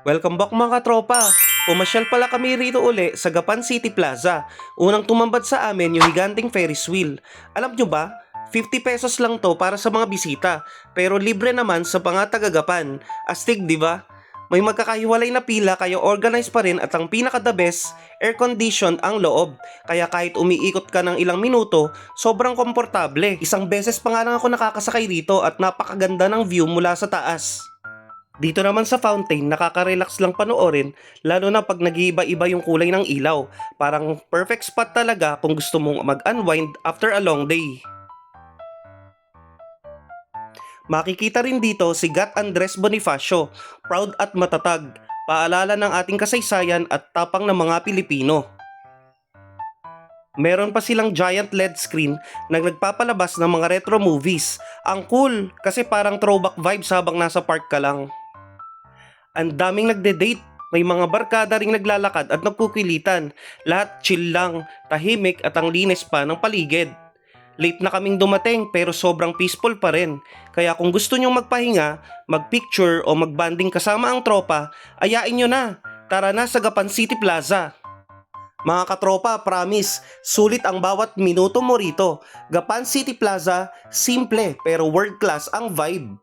Welcome back mga katropa! Pumasyal pala kami rito uli sa Gapan City Plaza. Unang tumambad sa amin yung higanting Ferris wheel. Alam nyo ba? 50 pesos lang to para sa mga bisita, pero libre naman sa mga taga-Gapan. Astig, di ba? May magkakahiwalay na pila kaya organized pa rin at ang pinaka-the best, air-conditioned ang loob. Kaya kahit umiikot ka ng ilang minuto, sobrang komportable. Isang beses pa nga lang ako nakakasakay dito at napakaganda ng view mula sa taas. Dito naman sa fountain, nakaka-relax lang panoorin, lalo na pag nag-iiba-iba yung kulay ng ilaw. Parang perfect spot talaga kung gusto mong mag-unwind after a long day. Makikita rin dito si Gat Andres Bonifacio, proud at matatag, paalala ng ating kasaysayan at tapang ng mga Pilipino. Meron pa silang giant LED screen na nagpapalabas ng mga retro movies. Ang cool kasi parang throwback vibes habang nasa park ka lang. Ang daming nagde-date, may mga barkada ring naglalakad at nagkukilitan. Lahat chill lang, tahimik at ang linis pa ng paligid. Late na kaming dumating pero sobrang peaceful pa rin. Kaya kung gusto nyong magpahinga, magpicture o magbanding kasama ang tropa, ayain nyo na. Tara na sa Gapan City Plaza. Mga katropa, promise, sulit ang bawat minuto mo rito. Gapan City Plaza, simple pero world class ang vibe.